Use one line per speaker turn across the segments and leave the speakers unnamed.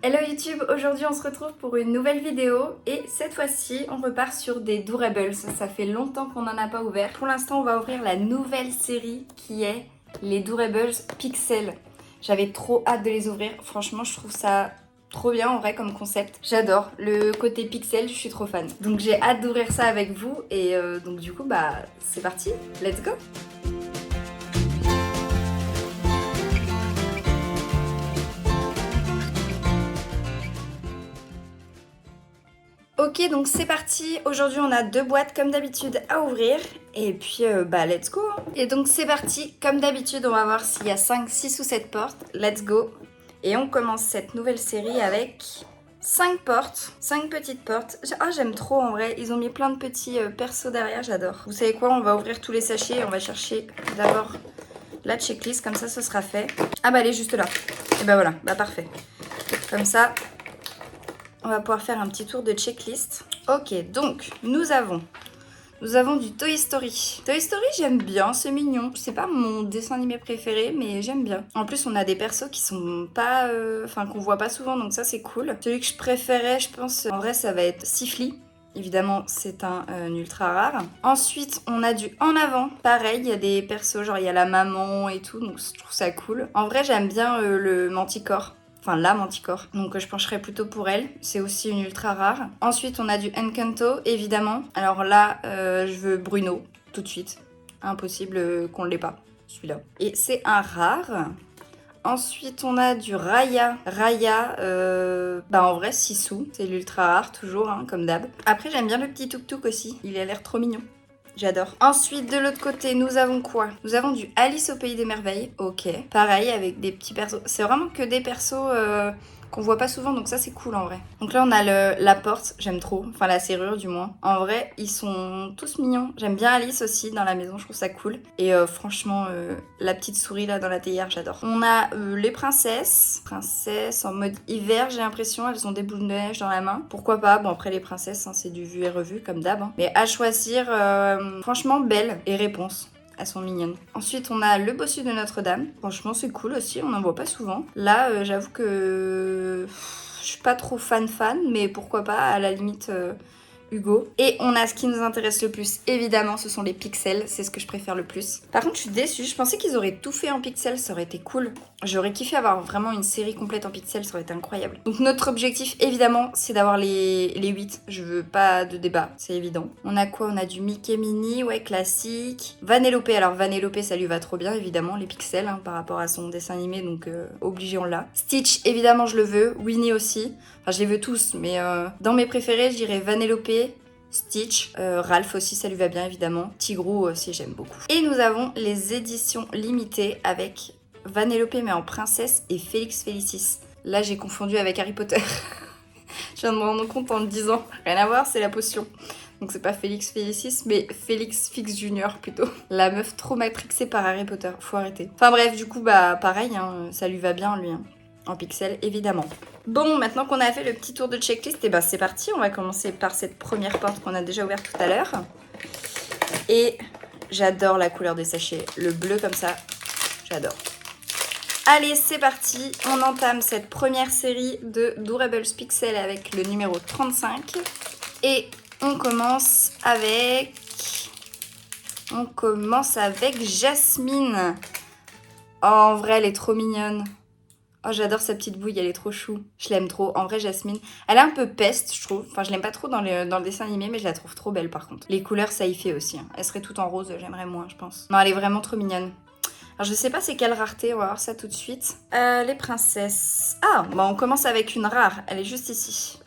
Hello YouTube, aujourd'hui on se retrouve pour une nouvelle vidéo et cette fois-ci on repart sur des Doorables. Ça fait longtemps qu'on n'en a pas ouvert. Pour l'instant on va ouvrir la nouvelle série qui est les Doorables Pixel. J'avais trop hâte de les ouvrir, franchement je trouve ça trop bien en vrai comme concept. J'adore le côté pixel, je suis trop fan. Donc j'ai hâte d'ouvrir ça avec vous et donc du coup bah c'est parti, let's go. Ok, donc c'est parti. Aujourd'hui, on a deux boîtes comme d'habitude à ouvrir. Et puis, bah, let's go. Et donc, c'est parti. Comme d'habitude, on va voir s'il y a 5, 6 ou 7 portes. Let's go. Et on commence cette nouvelle série avec 5 portes. 5 petites portes. Ah, j'aime trop en vrai. Ils ont mis plein de petits persos derrière. J'adore. Vous savez quoi? On va ouvrir tous les sachets. On va chercher d'abord la checklist. Comme ça, ce sera fait. Ah, bah, elle est juste là. Et bah, voilà. Bah, parfait. Comme ça... on va pouvoir faire un petit tour de checklist. Ok, donc nous avons du Toy Story. Toy Story, j'aime bien, c'est mignon. C'est pas mon dessin animé préféré, mais j'aime bien. En plus, on a des persos qui sont pas... enfin, qu'on voit pas souvent, donc ça, c'est cool. Celui que je préférais, je pense, en vrai, ça va être Siffly. Évidemment, c'est un ultra rare. Ensuite, on a du En Avant. Pareil, il y a des persos, genre il y a la maman et tout, donc je trouve ça cool. En vrai, j'aime bien le Manticore. Enfin, la Manticore. Donc je pencherais plutôt pour elle. C'est aussi une ultra rare. Ensuite, on a du Encanto, évidemment. Alors là, je veux Bruno, tout de suite. Impossible qu'on ne l'ait pas, celui-là. Et c'est un rare. Ensuite, on a du Raya. Raya, bah en vrai, 6 sous. C'est l'ultra rare, toujours, hein, comme d'hab. Après, j'aime bien le petit tuk-tuk aussi. Il a l'air trop mignon. J'adore. Ensuite, de l'autre côté, nous avons quoi? Nous avons du Alice au Pays des Merveilles. Ok. Pareil, avec des petits persos. C'est vraiment que des persos qu'on voit pas souvent, donc ça, c'est cool en vrai. Donc là, on a la porte. J'aime trop. Enfin, la serrure, du moins. En vrai, ils sont tous mignons. J'aime bien Alice aussi dans la maison. Je trouve ça cool. Et franchement, la petite souris là dans la théière, j'adore. On a les princesses. Princesses en mode hiver, j'ai l'impression. Elles ont des boules de neige dans la main. Pourquoi pas? Bon, après, les princesses, hein, c'est du vu et revu, comme d'hab. Hein. Mais à choisir, franchement, belle. Et réponse. Elles sont mignonnes. Ensuite, on a le bossu de Notre-Dame. Franchement, c'est cool aussi. On n'en voit pas souvent. Là, j'avoue que je suis pas trop fan, mais pourquoi pas, à la limite... Hugo. Et on a ce qui nous intéresse le plus, évidemment, ce sont les pixels, c'est ce que je préfère le plus. Par contre, je suis déçue, je pensais qu'ils auraient tout fait en pixels, ça aurait été cool. J'aurais kiffé avoir vraiment une série complète en pixels, ça aurait été incroyable. Donc notre objectif, évidemment, c'est d'avoir les 8. Je veux pas de débat, c'est évident. On a quoi? On a du Mickey Mini, ouais, classique. Vanellope, alors Vanellope, ça lui va trop bien, évidemment, les pixels, hein, par rapport à son dessin animé, donc obligé, on l'a. Stitch, évidemment, je le veux. Winnie aussi. Enfin, je les veux tous, mais dans mes préférés, je dirais Vanellope, Stitch, Ralph aussi, ça lui va bien évidemment. Tigrou aussi, j'aime beaucoup. Et nous avons les éditions limitées avec Vanellope mais en princesse et Félix Félicis. Là, j'ai confondu avec Harry Potter. Je viens de me rendre compte en me disant, rien à voir, c'est la potion. Donc c'est pas Félix Félicis, mais Félix Fix Junior plutôt. La meuf trop matrixée par Harry Potter, faut arrêter. Enfin bref, du coup, bah pareil, hein, ça lui va bien lui. Hein. En pixels, évidemment. Bon, maintenant qu'on a fait le petit tour de checklist, et ben c'est parti. On va commencer par cette première porte qu'on a déjà ouverte tout à l'heure. Et j'adore la couleur des sachets. Le bleu comme ça, j'adore. Allez, c'est parti. On entame cette première série de Doorables Pixel avec le numéro 35. Et on commence avec Jasmine. Oh, en vrai, elle est trop mignonne. Oh, j'adore sa petite bouille, elle est trop chou. Je l'aime trop. En vrai, Jasmine, elle est un peu peste, je trouve. Enfin, je l'aime pas trop dans le dessin animé, mais je la trouve trop belle, par contre. Les couleurs, ça y fait aussi. Hein. Elle serait toute en rose, j'aimerais moins, je pense. Non, elle est vraiment trop mignonne. Alors, je sais pas c'est quelle rareté, on va voir ça tout de suite. Les princesses. Ah, bah on commence avec une rare. Elle est juste ici.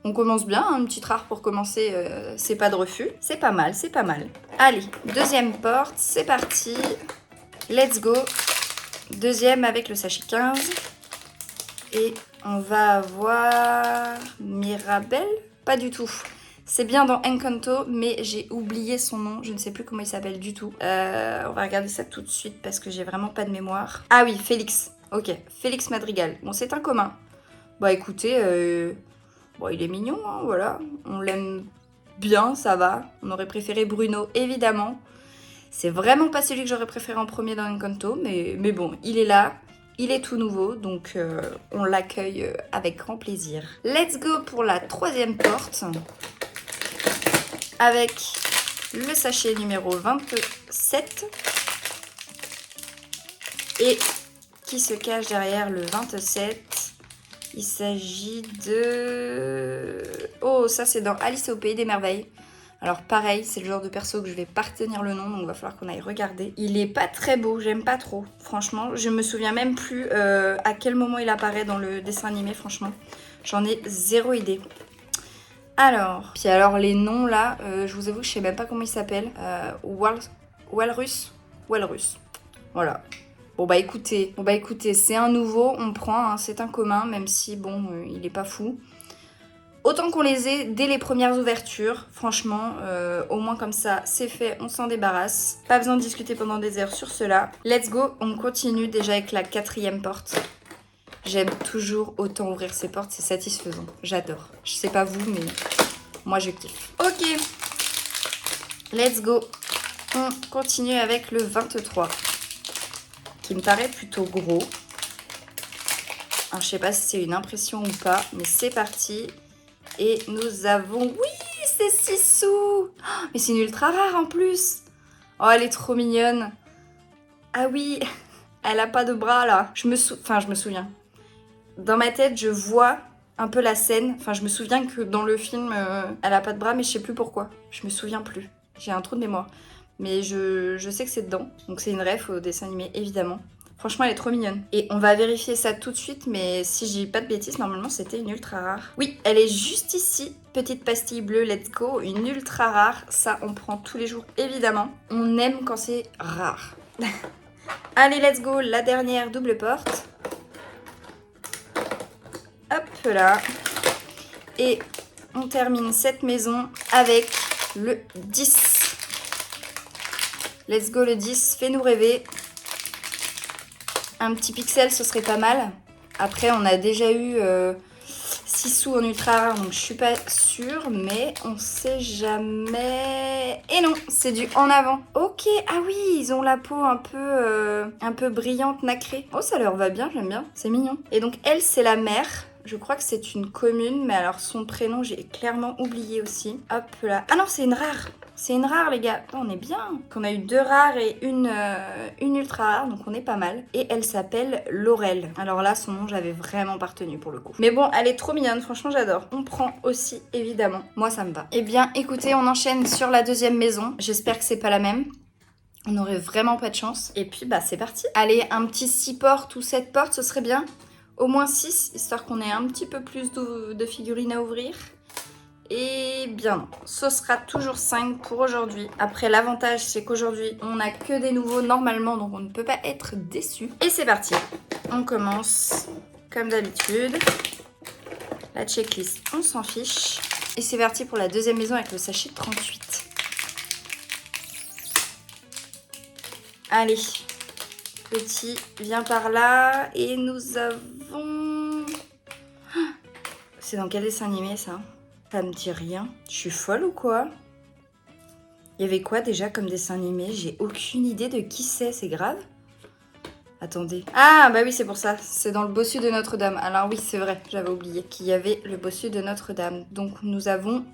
On commence bien, hein, une petite rare pour commencer, c'est pas de refus. C'est pas mal, c'est pas mal. Allez, deuxième porte, c'est parti. Let's go. Deuxième avec le sachet 15. Et on va avoir Mirabelle? Pas du tout. C'est bien dans Encanto, mais j'ai oublié son nom. Je ne sais plus comment il s'appelle du tout. On va regarder ça tout de suite parce que j'ai vraiment pas de mémoire. Ah oui, Félix. Ok, Félix Madrigal. Bon, c'est un commun. Bah écoutez, bon, il est mignon, hein, voilà. On l'aime bien, ça va. On aurait préféré Bruno, évidemment. C'est vraiment pas celui que j'aurais préféré en premier dans Encanto, mais bon, il est là. Il est tout nouveau, donc on l'accueille avec grand plaisir. Let's go pour la troisième porte. Avec le sachet numéro 27. Et qui se cache derrière le 27. Il s'agit de... Oh, ça c'est dans Alice au Pays des Merveilles. Alors pareil, c'est le genre de perso que je vais pas retenir le nom, donc il va falloir qu'on aille regarder. Il est pas très beau, j'aime pas trop, franchement. Je me souviens même plus à quel moment il apparaît dans le dessin animé, franchement. J'en ai zéro idée. Alors, puis alors les noms là, je vous avoue que je sais même pas comment ils s'appellent. Walrus. Voilà. Bon bah écoutez, c'est un nouveau, on prend, hein, c'est un commun, même si bon, il est pas fou. Autant qu'on les ait dès les premières ouvertures, franchement, au moins comme ça, c'est fait, on s'en débarrasse. Pas besoin de discuter pendant des heures sur cela. Let's go, on continue déjà avec la quatrième porte. J'aime toujours autant ouvrir ces portes, c'est satisfaisant, j'adore. Je sais pas vous, mais moi je kiffe. Ok, let's go. On continue avec le 23, qui me paraît plutôt gros. Alors, je sais pas si c'est une impression ou pas, mais c'est parti. Et nous avons... Oui, c'est Sissou. Oh, mais c'est une ultra rare en plus. Oh, elle est trop mignonne. Ah oui, elle a pas de bras là. Je me souviens. Dans ma tête, je vois un peu la scène. Enfin, je me souviens que dans le film, elle a pas de bras, mais je sais plus pourquoi. Je me souviens plus. J'ai un trou de mémoire. Mais je sais que c'est dedans. Donc c'est une ref au dessin animé, évidemment. Franchement, elle est trop mignonne. Et on va vérifier ça tout de suite, mais si je dis pas de bêtises, normalement c'était une ultra rare. Oui, elle est juste ici. Petite pastille bleue, let's go. Une ultra rare, ça on prend tous les jours, évidemment. On aime quand c'est rare. Allez, let's go, la dernière double porte. Hop là. Et on termine cette maison avec le 10. Let's go le 10, fais-nous rêver. Un petit pixel, ce serait pas mal. Après, on a déjà eu 6 sous en ultra rare, donc je suis pas sûre, mais on sait jamais. Et non, c'est du en avant. Ok, ah oui, ils ont la peau un peu brillante, nacrée. Oh, ça leur va bien, j'aime bien, c'est mignon. Et donc, elle, c'est la mère. Je crois que c'est une commune, mais alors son prénom, j'ai clairement oublié aussi. Hop là. Ah non, c'est une rare. C'est une rare, les gars. On est bien. On a eu 2 rares et une ultra rare, donc on est pas mal. Et elle s'appelle Laurel. Alors là, son nom, j'avais vraiment pas retenu pour le coup. Mais bon, elle est trop mignonne. Franchement, j'adore. On prend aussi, évidemment. Moi, ça me va. Eh bien, écoutez, on enchaîne sur la deuxième maison. J'espère que c'est pas la même. On n'aurait vraiment pas de chance. Et puis, bah, c'est parti. Allez, un petit 6 portes ou 7 portes, ce serait bien. Au moins 6, histoire qu'on ait un petit peu plus de figurines à ouvrir. Et bien non, ce sera toujours 5 pour aujourd'hui. Après, l'avantage, c'est qu'aujourd'hui, on n'a que des nouveaux normalement, donc on ne peut pas être déçu. Et c'est parti. On commence comme d'habitude. La checklist, on s'en fiche. Et c'est parti pour la deuxième maison avec le sachet 38. Allez, petit, viens par là. Et nous avons... C'est dans quel dessin animé, ça ? Ça me dit rien. Je suis folle ou quoi? Il y avait quoi déjà comme dessin animé? J'ai aucune idée de qui c'est grave. Attendez. Ah bah oui, c'est pour ça. C'est dans le bossu de Notre-Dame. Alors oui, c'est vrai, j'avais oublié qu'il y avait le bossu de Notre-Dame. Donc nous avons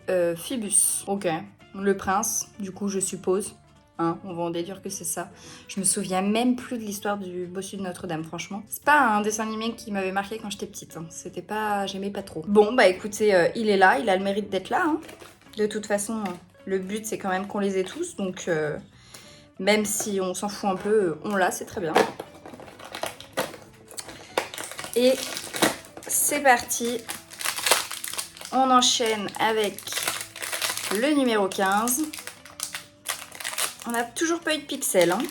Phoebus. Ok. Le prince, du coup je suppose. Hein, on va en déduire que c'est ça. Je me souviens même plus de l'histoire du bossu de Notre-Dame, franchement. C'est pas un dessin animé qui m'avait marqué quand j'étais petite. Hein. C'était pas... J'aimais pas trop. Bon, bah écoutez, il est là. Il a le mérite d'être là. Hein. De toute façon, le but, c'est quand même qu'on les ait tous. Donc, même si on s'en fout un peu, on l'a, c'est très bien. Et c'est parti. On enchaîne avec le numéro 15. On n'a toujours pas eu de pixels. Hein.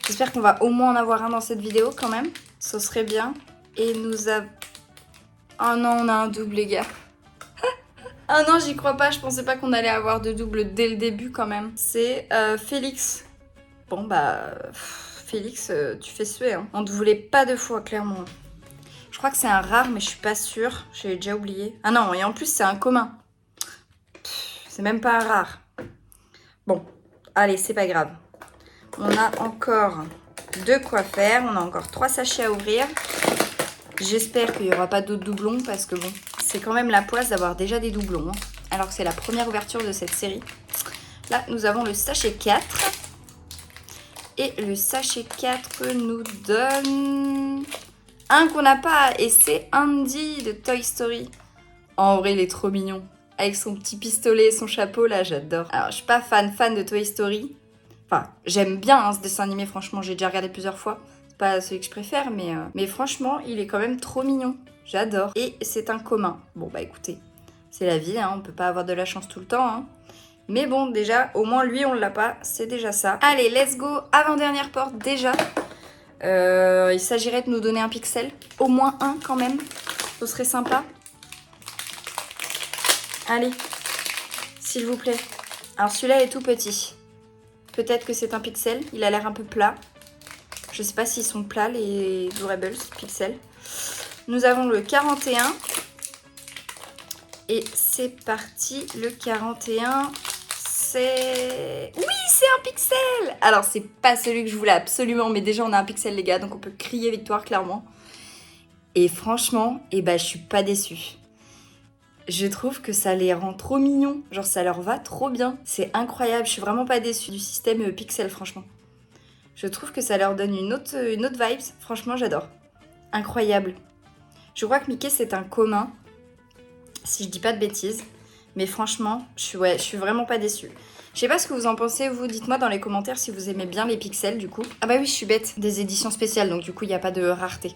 J'espère qu'on va au moins en avoir un dans cette vidéo quand même. Ce serait bien. Et nous avons... Oh non, on a un double, les gars. Ah non, j'y crois pas. Je pensais pas qu'on allait avoir de double dès le début quand même. C'est Félix. Bon bah... Félix, tu fais suer. Hein. On ne voulait pas 2 fois, clairement. Je crois que c'est un rare, mais je suis pas sûre. J'ai déjà oublié. Ah non, et en plus, c'est un commun. C'est même pas un rare. Bon. Allez, c'est pas grave. On a encore de quoi faire. On a encore 3 sachets à ouvrir. J'espère qu'il n'y aura pas d'autres doublons parce que bon, c'est quand même la poisse d'avoir déjà des doublons. Hein, alors que c'est la première ouverture de cette série. Là, nous avons le sachet 4. Et le sachet 4 nous donne un qu'on n'a pas. Et c'est Andy de Toy Story. Oh, en vrai, il est trop mignon. Avec son petit pistolet et son chapeau, là, j'adore. Alors, je suis pas fan de Toy Story. Enfin, j'aime bien hein, ce dessin animé, franchement, j'ai déjà regardé plusieurs fois. C'est pas celui que je préfère, mais franchement, il est quand même trop mignon. J'adore. Et c'est un commun. Bon, bah écoutez, c'est la vie, hein, on peut pas avoir de la chance tout le temps. Hein. Mais bon, déjà, au moins lui, on l'a pas, c'est déjà ça. Allez, let's go, avant-dernière porte, déjà. Il s'agirait de nous donner un pixel. Au moins un, quand même. Ce serait sympa. Allez, s'il vous plaît. Alors, celui-là est tout petit. Peut-être que c'est un pixel, il a l'air un peu plat. Je sais pas s'ils sont plats, les Durables pixels. Nous avons le 41. Et c'est parti, le 41... c'est... Oui, c'est un pixel! Alors, c'est pas celui que je voulais absolument, mais déjà, on a un pixel, les gars, donc on peut crier victoire, clairement. Et franchement, je suis pas déçue. Je trouve que ça les rend trop mignons. Genre, ça leur va trop bien. C'est incroyable, je suis vraiment pas déçue du système pixel, franchement. Je trouve que ça leur donne une autre vibes. Franchement, j'adore. Incroyable. Je crois que Mickey, c'est un commun, si je dis pas de bêtises. Mais franchement, je suis vraiment pas déçue. Je sais pas ce que vous en pensez, vous. Dites-moi dans les commentaires si vous aimez bien les pixels, du coup. Ah bah oui, je suis bête. Des éditions spéciales, donc du coup, il n'y a pas de rareté.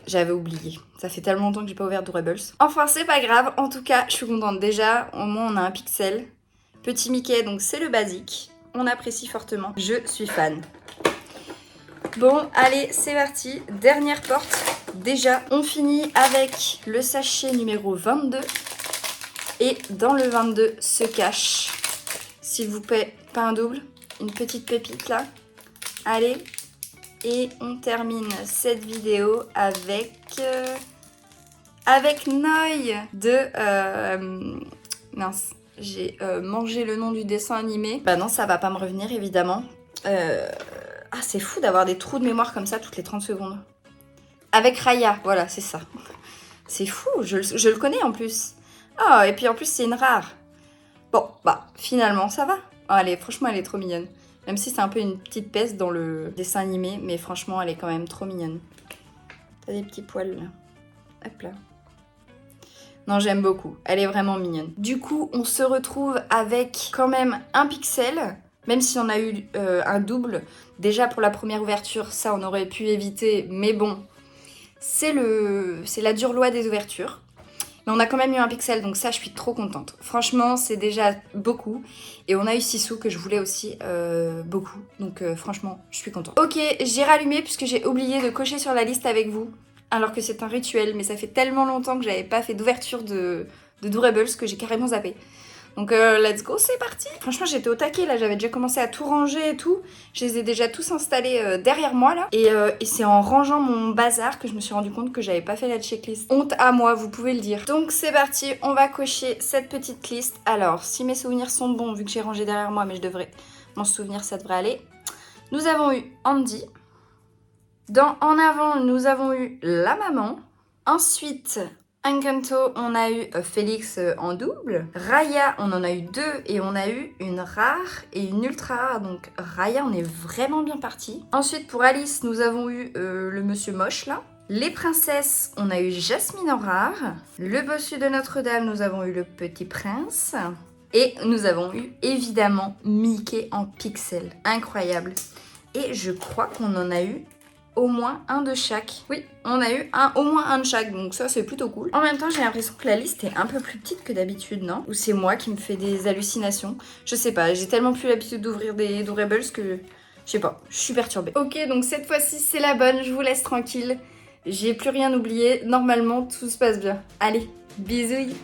J'avais oublié. Ça fait tellement longtemps que j'ai pas ouvert Durables. Enfin, c'est pas grave. En tout cas, je suis contente. Déjà, au moins, on a un pixel. Petit Mickey, donc c'est le basique. On apprécie fortement. Je suis fan. Bon, allez, c'est parti. Dernière porte. Déjà, on finit avec le sachet numéro 22. Et dans le 22 se cache, s'il vous plaît, pas un double, une petite pépite là. Allez, et on termine cette vidéo avec Noi de... mince, j'ai mangé le nom du dessin animé. Bah non, ça va pas me revenir évidemment. Ah, c'est fou d'avoir des trous de mémoire comme ça toutes les 30 secondes. Avec Raya, voilà, c'est ça. C'est fou, je le connais en plus. Oh, et puis en plus, c'est une rare. Bon, bah, finalement, ça va. Oh, franchement, elle est trop mignonne. Même si c'est un peu une petite peste dans le dessin animé, mais franchement, elle est quand même trop mignonne. T'as des petits poils, là. Hop là. Non, j'aime beaucoup. Elle est vraiment mignonne. Du coup, on se retrouve avec quand même un pixel. Même si on a eu un double. Déjà, pour la première ouverture, ça, on aurait pu éviter. Mais bon, c'est la dure loi des ouvertures. Mais on a quand même eu un pixel, donc ça, je suis trop contente. Franchement, c'est déjà beaucoup. Et on a eu Sissou, que je voulais aussi beaucoup. Donc franchement, je suis contente. Ok, j'ai rallumé puisque j'ai oublié de cocher sur la liste avec vous. Alors que c'est un rituel, mais ça fait tellement longtemps que j'avais pas fait d'ouverture de Durables que j'ai carrément zappé. Donc let's go, c'est parti. Franchement, j'étais au taquet là, j'avais déjà commencé à tout ranger et tout. Je les ai déjà tous installés derrière moi là. Et c'est en rangeant mon bazar que je me suis rendu compte que j'avais pas fait la checklist. Honte à moi, vous pouvez le dire. Donc c'est parti, on va cocher cette petite liste. Alors, si mes souvenirs sont bons, vu que j'ai rangé derrière moi, mais je devrais m'en souvenir, ça devrait aller. Nous avons eu Andy. En avant, nous avons eu la maman. Ensuite... Encanto, on a eu Félix en double. Raya, on en a eu 2 et on a eu une rare et une ultra rare. Donc Raya, on est vraiment bien parti. Ensuite, pour Alice, nous avons eu le monsieur moche là. Les princesses, on a eu Jasmine en rare. Le bossu de Notre-Dame, nous avons eu le petit prince. Et nous avons eu évidemment Mickey en pixel. Incroyable. Et je crois qu'on en a eu... au moins un de chaque. Oui, on a eu au moins un de chaque, donc ça c'est plutôt cool. En même temps, j'ai l'impression que la liste est un peu plus petite que d'habitude, non? Ou c'est moi qui me fais des hallucinations? Je sais pas, j'ai tellement plus l'habitude d'ouvrir des Durables que... je sais pas, je suis perturbée. Ok, donc cette fois-ci c'est la bonne, je vous laisse tranquille. J'ai plus rien oublié, normalement tout se passe bien. Allez, bisous.